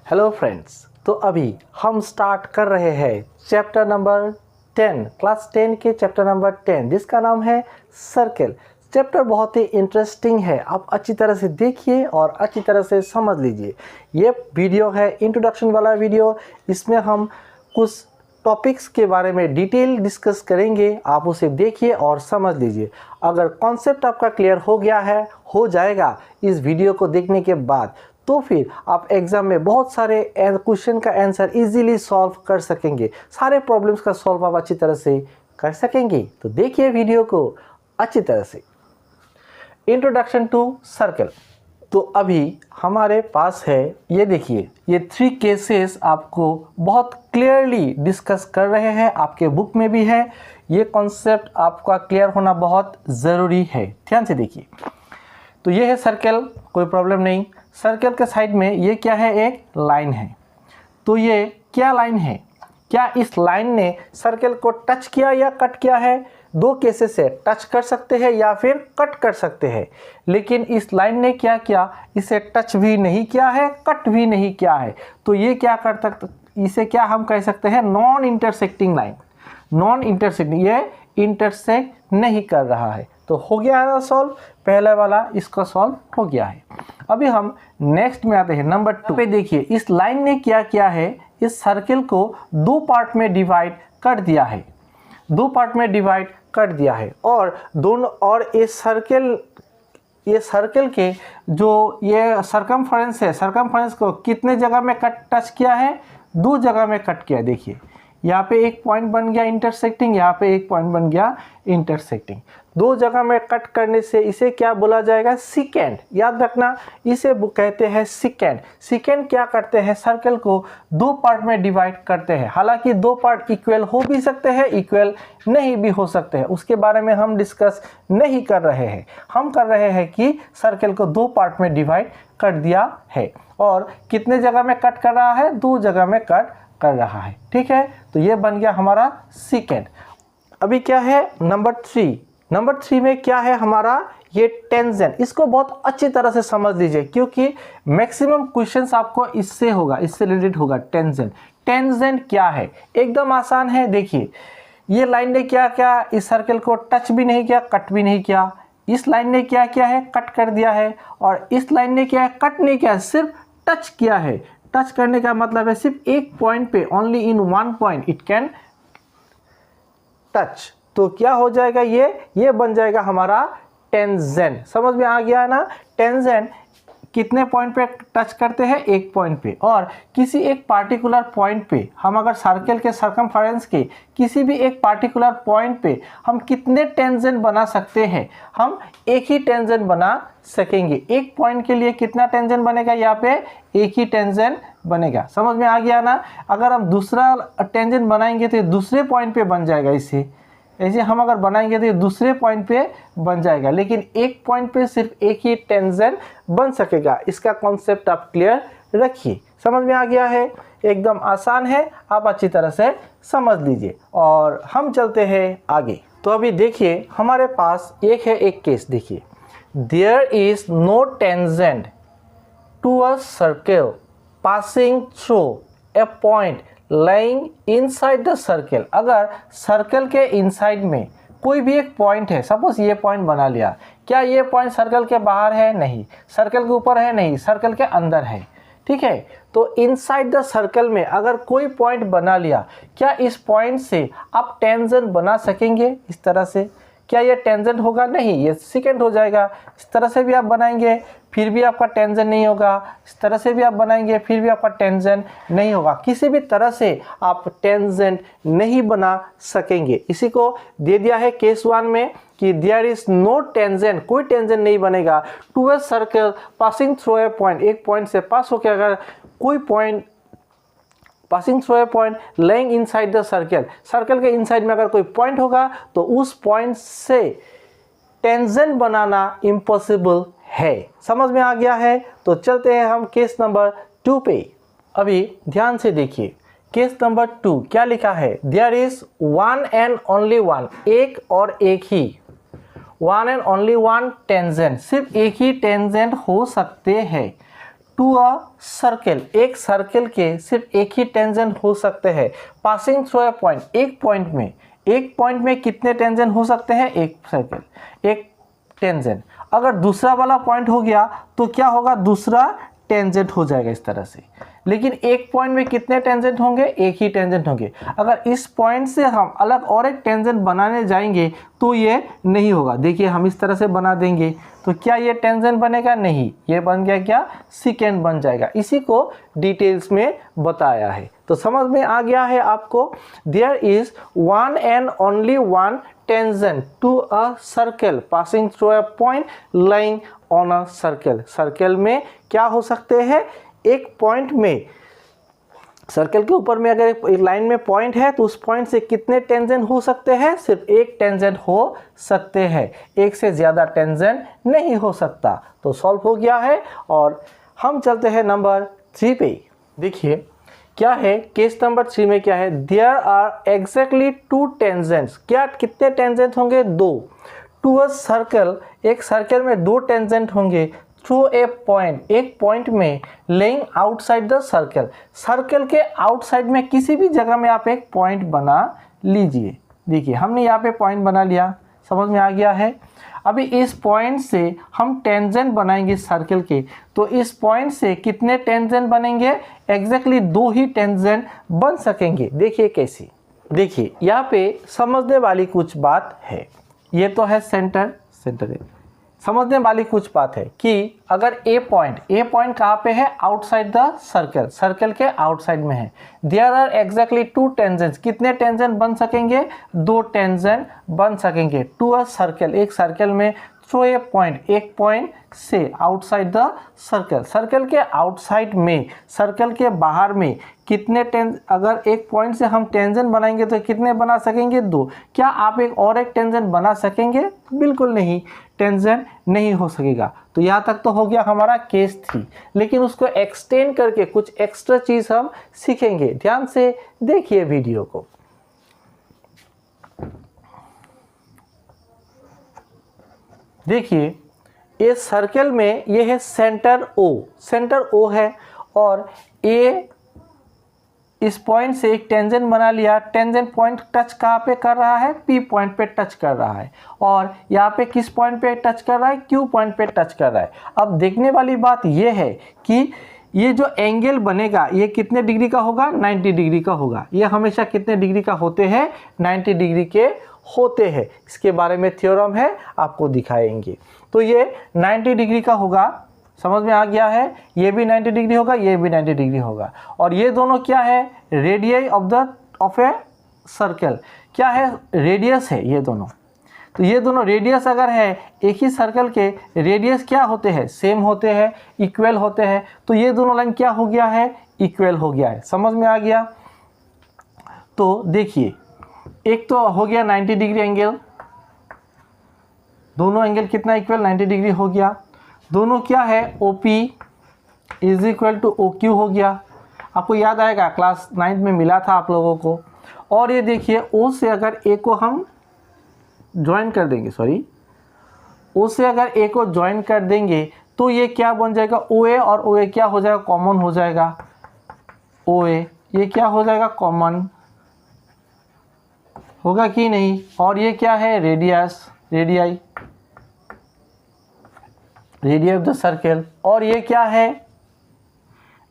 Hello friends, तो अभी हम स्टार्ट कर रहे हैं चैप्टर नंबर 10, क्लास 10 के चैप्टर नंबर 10 जिसका नाम है सर्कल। चैप्टर बहुत ही इंटरेस्टिंग है, आप अच्छी तरह से देखिए और अच्छी तरह से समझ लीजिए। ये वीडियो है इंट्रोडक्शन वाला वीडियो, इसमें हम कुछ टॉपिक्स के बारे में डिटेल डिस्कस करेंगे, आप उसे देखिए और समझ लीजिए। अगर कॉन्सेप्ट आपका क्लियर हो गया है, हो जाएगा इस वीडियो को देखने के बाद, तो फिर आप एग्ज़ाम में बहुत सारे क्वेश्चन का आंसर इजीली सॉल्व कर सकेंगे, सारे प्रॉब्लम्स का सॉल्व आप अच्छी तरह से कर सकेंगे। तो देखिए वीडियो को अच्छी तरह से। Introduction to circle. तो अभी हमारे पास है, ये देखिए, ये 3 केसेस आपको बहुत क्लियरली डिस्कस कर रहे हैं, आपके बुक में भी है। ये कॉन्सेप्ट आपका क्लियर होना बहुत ज़रूरी है, ध्यान से देखिए। तो ये है सर्कल, कोई प्रॉब्लम नहीं। सर्कल के साइड में ये क्या है, एक लाइन है। तो ये क्या लाइन है, क्या इस लाइन ने सर्कल को टच किया या कट किया है? 2 केसेस से टच कर सकते हैं या फिर कट कर सकते हैं, लेकिन इस लाइन ने क्या किया, इसे टच भी नहीं किया है, कट भी नहीं किया है। तो ये क्या कर सकते, इसे क्या हम कह सकते हैं, non intersecting line. Non intersecting, ये इंटरसेक्ट नहीं कर रहा है। तो हो गया है सॉल्व, पहला वाला इसका सॉल्व हो गया है। अभी हम नेक्स्ट में आते हैं, नंबर 2 पे। देखिए इस लाइन ने क्या किया है, इस सर्कल को 2 पार्ट में डिवाइड कर दिया है, 2 पार्ट में डिवाइड कर दिया है। और दोनों, और इस ये सर्कल के जो ये सरकमफ्रेंस है, सरकमफ्रेंस को कितने जगह में टच किया है, 2 जगह में कट किया। देखिए यहाँ पे एक पॉइंट बन गया इंटरसेक्टिंग, यहाँ पे एक पॉइंट बन गया इंटरसेक्टिंग। 2 जगह में कट करने से इसे क्या बोला जाएगा, सिकेंड। याद रखना, इसे कहते हैं सिकेंड। सिकेंड क्या करते हैं, सर्कल को 2 पार्ट में डिवाइड करते हैं। हालांकि 2 पार्ट इक्वल हो भी सकते हैं, इक्वल नहीं भी हो सकते हैं, उसके बारे में हम डिस्कस नहीं कर रहे हैं। हम कर रहे हैं कि सर्कल को 2 पार्ट में डिवाइड कर दिया है और कितने जगह में कट कर रहा है, 2 जगह में कट कर रहा है। ठीक है, तो ये बन गया हमारा सिकेंड। अभी क्या है, नंबर 3। नंबर 3 में क्या है हमारा, ये टेंजेंट। इसको बहुत अच्छी तरह से समझ लीजिए क्योंकि मैक्सिमम क्वेश्चंस आपको इससे होगा, इससे रिलेटेड होगा। टेंजेंट, टेंजेंट क्या है, एकदम आसान है। देखिए ये लाइन ने क्या किया, इस सर्कल को टच भी नहीं किया, कट भी नहीं किया। इस लाइन ने क्या किया है, कट कर दिया है। और इस लाइन ने क्या है, कट नहीं किया, सिर्फ टच किया है। टच करने का मतलब है सिर्फ एक पॉइंट पे, only in 1 point it can touch. तो क्या हो जाएगा, ये बन जाएगा हमारा टेंजेंट। समझ में आ गया है ना। टेंजेंट कितने पॉइंट पे टच करते हैं, एक पॉइंट पे। और किसी एक पार्टिकुलर पॉइंट पे हम अगर सर्कल के सरकमफ्रेंस के किसी भी एक पार्टिकुलर पॉइंट पे हम कितने टेंजेंट बना सकते हैं, हम एक ही टेंजेंट बना सकेंगे। एक पॉइंट के लिए कितना टेंजेंट बनेगा, यहाँ पे एक ही टेंजेंट बनेगा। समझ में आ गया ना। अगर हम दूसरा टेंजेंट बनाएंगे तो दूसरे पॉइंट पे बन जाएगा, ऐसे हम अगर बनाएंगे तो ये दूसरे पॉइंट पे बन जाएगा, लेकिन एक पॉइंट पे सिर्फ एक ही टेंजेंट बन सकेगा। इसका कॉन्सेप्ट आप क्लियर रखिए। समझ में आ गया है, एकदम आसान है, आप अच्छी तरह से समझ लीजिए। और हम चलते हैं आगे। तो अभी देखिए हमारे पास एक केस। देखिए, there is no tangent to a circle passing through a point lying inside the circle. अगर सर्कल के इनसाइड में कोई भी एक पॉइंट है, सपोज ये पॉइंट बना लिया, क्या ये पॉइंट सर्कल के बाहर है, नहीं। सर्कल के ऊपर है, नहीं। सर्कल के अंदर है। ठीक है, तो इनसाइड द सर्कल में अगर कोई पॉइंट बना लिया, क्या इस पॉइंट से आप टेंजेंट बना सकेंगे इस तरह से? क्या ये टेंजेंट होगा, नहीं, ये सिकेंड हो जाएगा। इस तरह से भी आप बनाएंगे फिर भी आपका टेंजेंट नहीं होगा, इस तरह से भी आप बनाएंगे फिर भी आपका टेंजेंट नहीं होगा। किसी भी तरह से आप टेंजेंट नहीं बना सकेंगे। इसी को दे दिया है केस 1 में कि देयर इज नो टेंजेंट, कोई टेंजेंट नहीं बनेगा to a circle passing through a point. एक पॉइंट से पास होकर अगर कोई point passing through a point lying inside the circle, circle के इनसाइड में अगर कोई पॉइंट होगा तो उस पॉइंट से टेंजेंट बनाना इम्पॉसिबल है। समझ में आ गया है। तो चलते हैं हम केस नंबर 2 पे। अभी ध्यान से देखिए, केस नंबर 2 क्या लिखा है, there is one and only one, एक और एक ही, one and only one tangent, सिर्फ एक ही टेंजेंट हो सकते हैं टू अ सर्कल, एक सर्कल के सिर्फ एक ही टेंजेंट हो सकते हैं पासिंग थ्रू अ पॉइंट, एक पॉइंट में कितने टेंजेंट हो सकते हैं, एक सर्कल एक टेंजेंट। अगर दूसरा वाला पॉइंट हो गया तो क्या होगा, दूसरा टेंजेंट हो जाएगा इस तरह से। लेकिन एक पॉइंट में कितने टेंजेंट होंगे, एक ही टेंजेंट होंगे। अगर इस पॉइंट से हम अलग और एक टेंजेंट बनाने जाएंगे तो ये नहीं होगा। देखिए हम इस तरह से बना देंगे तो क्या ये टेंजेंट बनेगा, नहीं, ये बन गया क्या, सेकेंड बन जाएगा। इसी को डिटेल्स में बताया है, तो समझ में आ गया है आपको। There is one and only one tangent to a circle passing through a point lying on a circle. Circle में क्या हो सकते हैं, एक पॉइंट में, सर्कल के ऊपर में अगर एक लाइन में पॉइंट है तो उस पॉइंट से कितने टेंजेंट हो सकते हैं, सिर्फ एक टेंजेंट हो सकते हैं, एक से ज़्यादा टेंजेंट नहीं हो सकता। तो सॉल्व हो गया है और हम चलते हैं नंबर 3 पे। देखिए क्या है, केस नंबर 3 में क्या है, देयर आर एग्जैक्टली 2 टेंजेंट्स। क्या कितने टेंजेंट होंगे, 2। टू अ सर्कल, एक सर्कल में 2 टेंजेंट होंगे थ्रू ए पॉइंट, एक पॉइंट में laying outside the circle. Circle के आउटसाइड में किसी भी जगह में आप एक पॉइंट बना लीजिए। देखिए हमने यहाँ पे पॉइंट बना लिया, समझ में आ गया है। अभी इस पॉइंट से हम टेंजेंट बनाएंगे सर्कल के, तो इस पॉइंट से कितने टेंजेंट बनेंगे, एग्जैक्टली 2 ही टेंजेंट बन सकेंगे। देखिए कैसे, देखिए यहाँ पे समझने वाली कुछ बात है। ये तो है सेंटर है। समझने वाली कुछ बात है कि अगर ए पॉइंट कहाँ पे है, आउटसाइड द सर्कल, सर्कल के आउटसाइड में है। देयर आर एग्जैक्टली 2 टेंजेंट्स, कितने टेंजेंट बन सकेंगे, 2 टेंजेंट बन सकेंगे टू अ सर्कल, एक सर्कल में थ्रू ए पॉइंट, एक पॉइंट से आउटसाइड द सर्कल, सर्कल के आउटसाइड में, सर्कल के बाहर में कितने अगर एक पॉइंट से हम टेंजेंट बनाएंगे तो कितने बना सकेंगे, 2। क्या आप एक और एक टेंजेंट बना सकेंगे, बिल्कुल नहीं, टेंजेंट नहीं हो सकेगा। तो यहाँ तक तो हो गया हमारा केस 3, लेकिन उसको एक्सटेंड करके कुछ एक्स्ट्रा चीज़ हम सीखेंगे। ध्यान से देखिए वीडियो को। देखिए इस सर्कल में ये है सेंटर O है, और ए इस पॉइंट से एक टेंजेंट बना लिया। टेंजेंट पॉइंट टच कहाँ पे कर रहा है, P पॉइंट पे टच कर रहा है, और यहाँ पे किस पॉइंट पे टच कर रहा है, Q पॉइंट पे टच कर रहा है। अब देखने वाली बात ये है कि ये जो एंगल बनेगा ये कितने डिग्री का होगा, 90 डिग्री का होगा। ये हमेशा कितने डिग्री का होते हैं, 90 डिग्री के होते हैं। इसके बारे में थ्योरम है, आपको दिखाएंगे। तो ये 90 डिग्री का होगा, समझ में आ गया है। ये भी 90 डिग्री होगा, ये भी 90 डिग्री होगा। और ये दोनों क्या है, रेडियस ऑफ ए सर्कल, क्या है, रेडियस है ये दोनों। तो ये दोनों रेडियस अगर है, एक ही सर्कल के रेडियस क्या होते हैं, सेम होते हैं, इक्वल होते हैं। तो ये दोनों लाइन क्या हो गया है, इक्वल हो गया है। समझ में आ गया। तो देखिए एक तो हो गया 90 डिग्री एंगल, दोनों एंगल कितना इक्वल, 90 डिग्री हो गया। दोनों क्या है, OP is equal to OQ हो गया। आपको याद आएगा क्लास 9 में मिला था आप लोगों को। और ये देखिए O से अगर A को हम ज्वाइन कर देंगे, O से अगर A को ज्वाइन कर देंगे तो ये क्या बन जाएगा, OA, और OA क्या हो जाएगा, कॉमन हो जाएगा। OA ये क्या हो जाएगा, कॉमन होगा कि नहीं। और ये क्या है, रेडियस ऑफ द सर्कल। और ये क्या है,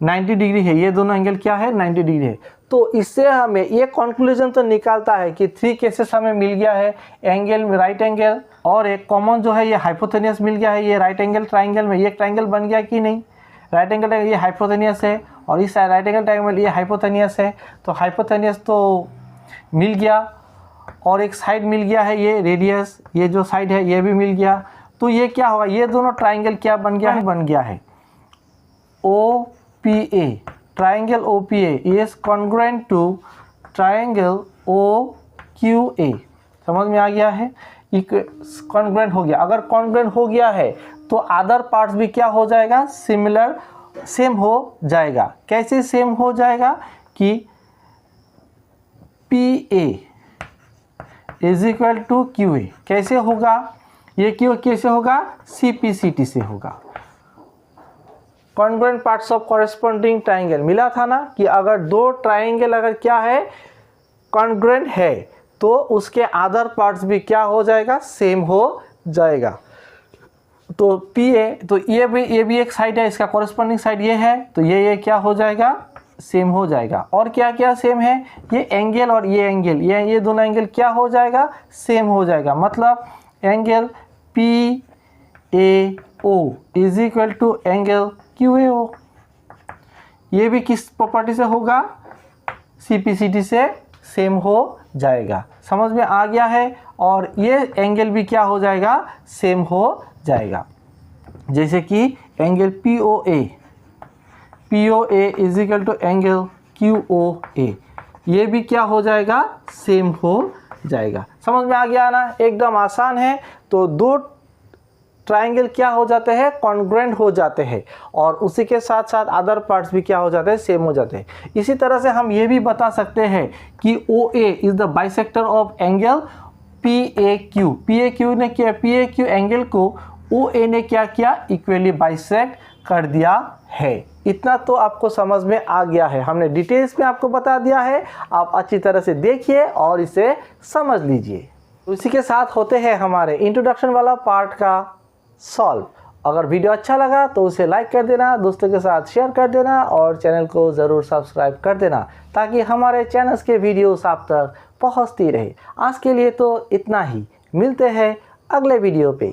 90 डिग्री है। ये दोनों एंगल क्या है, 90 डिग्री है। तो इससे हमें ये कंक्लूजन तो निकालता है कि 3 केसेस हमें मिल गया है, एंगल में राइट एंगल, और एक कॉमन जो है ये हाइपोटेनियस मिल गया है। ये राइट एंगल ट्राइंगल में ये ट्राइंगल बन गया कि नहीं, राइट एंगल ये हाइपोटेनियस है, और इस राइट एंगल ट्राइंगल ये हाइपोटेनियस है। तो हाइपोटेनियस तो मिल गया, और एक साइड मिल गया है ये रेडियस, ये जो साइड है ये भी मिल गया। तो ये क्या होगा, ये दोनों ट्राइंगल क्या बन गया है, बन गया है OPA, triangle OPA is congruent to triangle OQA। समझ में आ गया है, कॉन्ग्रुएंट हो गया। अगर कॉन्ग्रुएंट हो गया है तो अदर पार्ट्स भी क्या हो जाएगा, सिमिलर, सेम हो जाएगा। कैसे सेम हो जाएगा कि PA is equal to QA, कैसे होगा, ये क्यों कैसे होगा, CP CT से होगा। Congruent parts of corresponding triangle मिला था ना कि अगर दो ट्राइंगल अगर क्या है कॉन्ग्रुएंट है तो उसके अदर पार्ट्स भी क्या हो जाएगा, सेम हो जाएगा। तो पी ए, तो ये भी एक साइड है, इसका कॉरेस्पॉन्डिंग साइड ये है, तो ये क्या हो जाएगा, सेम हो जाएगा। और क्या क्या सेम है, ये एंगल और ये एंगल, ये दोनों एंगल क्या हो जाएगा, सेम हो जाएगा। मतलब angle P A O is equal to angle Q A O. ये भी किस प्रॉपर्टी से होगा, CPCT से सेम हो जाएगा। समझ में आ गया है। और ये एंगल भी क्या हो जाएगा, सेम हो जाएगा। जैसे कि angle POA is equal to angle QOA, ये भी क्या हो जाएगा, सेम हो जाएगा। समझ में आ गया ना, एकदम आसान है। तो दो ट्राइंगल क्या हो जाते हैं, कॉन्ग्रुएंट हो जाते हैं और उसी के साथ साथ अदर पार्ट्स भी क्या हो जाते हैं, सेम हो जाते हैं। इसी तरह से हम ये भी बता सकते हैं कि OA is the bisector of angle PAQ। PAQ ने क्या, PAQ एंगल को OA ने क्या किया, इक्वली बाइसेक्ट कर दिया है। इतना तो आपको समझ में आ गया है, हमने डिटेल्स में आपको बता दिया है। आप अच्छी तरह से देखिए और इसे समझ लीजिए। तो इसी के साथ होते हैं हमारे इंट्रोडक्शन वाला पार्ट का सॉल्व। अगर वीडियो अच्छा लगा तो उसे लाइक कर देना, दोस्तों के साथ शेयर कर देना और चैनल को ज़रूर सब्सक्राइब कर देना ताकि हमारे चैनल्स के वीडियोस आप तक पहुंचती रहे। आज के लिए तो इतना ही, मिलते हैं अगले वीडियो पे।